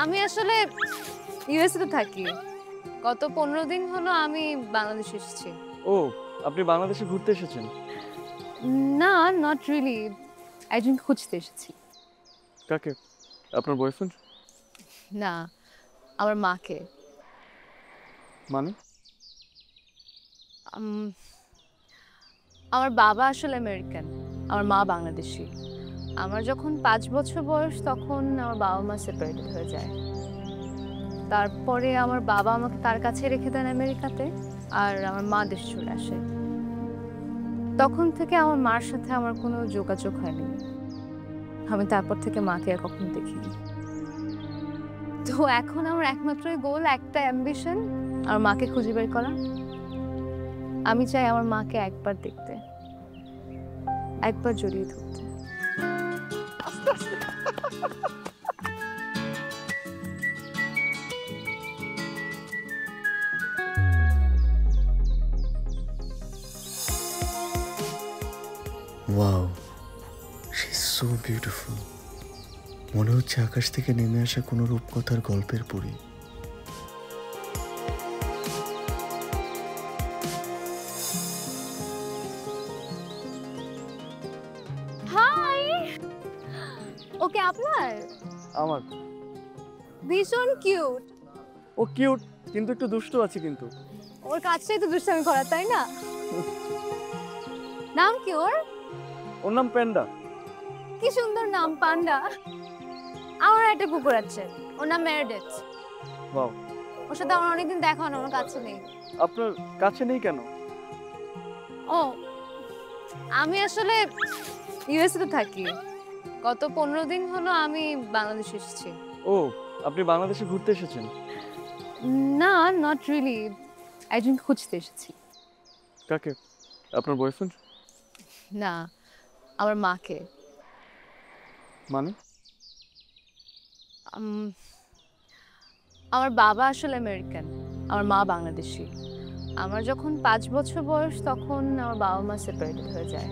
আমি আসলে ইউএসএ তে থাকি। গত 15 দিন হলো আমি বাংলাদেশে এসেছি। ও, আপনি বাংলাদেশে ঘুরতে এসেছেন? না, নট রিয়ালি। একজনকে খুঁজতে এসেছি। কাকে? আপনার বয়ফ্রেন্ড? না, আমার মাকে। মানে? আম আমার বাবা আসলে আমেরিকান, আমার মা বাংলাদেশী। আমার যখন 5 বছর বয়স তখন আমার বাবা-মা সেপারেটেড হয়ে যায়। তারপরে আমার বাবা আমাকে তার কাছে রেখে দেন আমেরিকাতে, আর আমার মা দেশে চলে আসে। তখন থেকে আমার মার সাথে আমার কোনো যোগাযোগ হয়নি। আমি তারপর থেকে মাকে আর কখনো দেখিনি। তো এখন আমার একমাত্র গোল, একটা অ্যাম্বিশন, আমার মাকে খুঁজে বের করা। আমি চাই আমার মাকে একবার দেখতে, একবার জড়িয়ে ধরতে। আস্তে, আস্তে। Wow, she is so beautiful. মনে হচ্ছে আকাশ থেকে নেমে আসা কোনো রূপকথার গল্পের পরী। হাই! ওকে আপনার? আমার। ভীষণ কিউট। ও কিউট, কিন্তু একটু দুষ্টু আছে কিন্তু। ওর কাজটাই তো দুষ্টামি করা, তাই না? নাম কি ওর? ওর নাম প্যান্ডা। কি সুন্দর নাম, পান্ডা। আমার একটা কুকুর আছে, ওর নাম মেরেডিথ। ওয়াও। ওর সাথে আমার অনেকদিন দেখা হয় না, আমার কাছে নেই। আপনার কাছে নেই কেন? ও, আমি আসলে ইউএসএ তে থাকি। গত 15 দিন হলো আমি বাংলাদেশে এসেছি। ও, আপনি বাংলাদেশে ঘুরতে এসেছেন? না, নট রিয়েলি। একজনকে খুঁজতে এসেছি। কাকে? আপনার বয়ফ্রেন্ড? না, আমার মাকে। মানে? আম, আমার বাবা আসলে আমেরিকান, আমার মা বাংলাদেশী। আমার যখন 5 বছর বয়স তখন আমার বাবা-মা সেপারেটেড হয়ে যায়।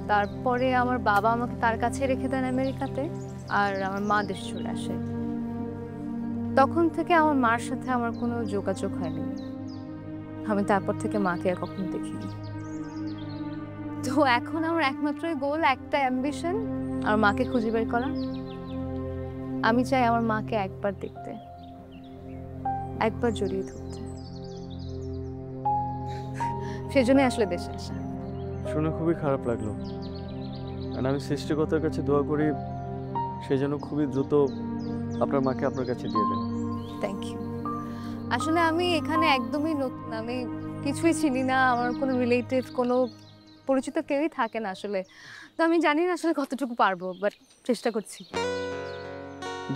তারপরে আমার বাবা আমাকে তার কাছে রেখে দেন আমেরিকাতে, আর আমার মা দেশে চলে আসে। তখন থেকে আমার মার সাথে আমার কোনো যোগাযোগ হয়নি। আমি তারপর থেকে মাকে আর কখনো দেখিনি। তো এখন আমার একমাত্র গোল, একটা অ্যাম্বিশন, আমার মাকে খুঁজে বের করা। আমি চাই আমার মাকে একবার দেখতে, একবার জড়িয়ে ধরতে। সেজন্যই আসলে দেশে আসা। শুনে খুবই খারাপ লাগলো। আর আমি সৃষ্টিকর্তার কাছে দোয়া করি সে যেন খুবই দ্রুত আপনার মাকে আপনার কাছে দিয়ে দেন। Thank you. আসলে আমি এখানে একদমই নতুন, আমি কিছুই চিনি না, আমার কোনো রিলেটিভ, কোনো পরিচিত কেউই থাকে না আসলে। তো আমি জানি না আসলে কতটুকু পারবো, বাট চেষ্টা করছি।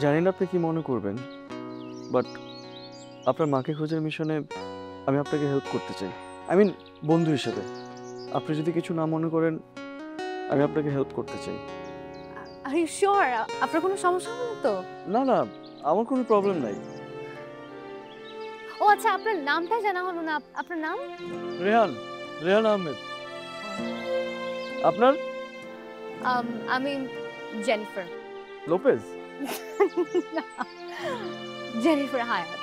জানি না আপনি কি মনে করবেন, বাট আপনার মাকে খোঁজার মিশনে আমি আপনাকে হেল্প করতে চাই। আই মিন, বন্ধু হিসেবে। আপনি যদি কিছু না মনে করেন, আমি আপনাকে হেল্প করতে চাই। Are you sure? আপনার কোনো সমস্যা হবে না তো? না না, আমার কোনো প্রবলেম নাই। ও আচ্ছা, আপনার নামটাই জানা হলো না। আপনার নাম? রেহান, রেহান আহমেদ। আপনার? আমি জেনিফার। লোপেজ? না, জেনিফার হায়াত।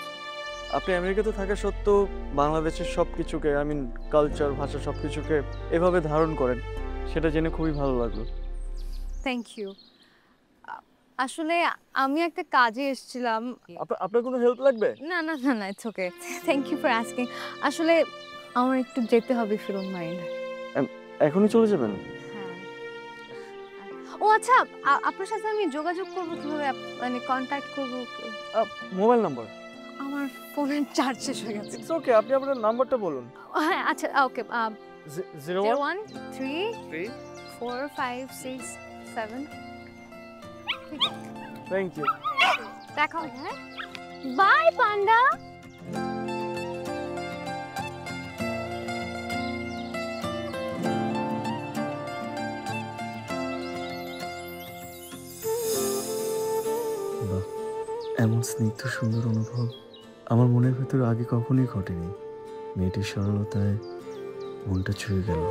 আপনি আমেরিকাতে থাকা সত্ত্বেও বাংলাদেশের সব কিছুকে, আই মিন কালচার, ভাষা সব কিছুকে এভাবে ধারণ করেন, সেটা জেনে খুবই ভালো লাগলো। Thank you. আসলে আমি একটা কাজে এসেছিলাম। আপনার কোনো হেল্প লাগবে? না না না না, it's okay. Thank you for asking. আসলে আমার একটু যেতে হবে, ইফ ইউ ডোন্ট মাইন্ড। এখনই চলে যাবেন? হ্যাঁ। ও আচ্ছা, আপনার সাথে আমি যোগাযোগ করবো কিভাবে? মানে কন্ট্যাক্ট করবো? Mobile number? আমার ফোনের চার্জ শেষ হয়ে গেছে। ইটস ওকে, আপনি আপনার নাম্বারটা বলুন। হ্যাঁ আচ্ছা, ওকে। 01 3 3 4 5 6 7। Thank you. দেখা হবে, হ্যাঁ? বাই পান্ডা। বাহ, এমন স্নিগ্ধ সুন্দর অনুভব আমার মনের ভেতরে আগে কখনোই ঘটেনি। মেয়েটির সরলতায় মনটা ছুঁয়ে গেল।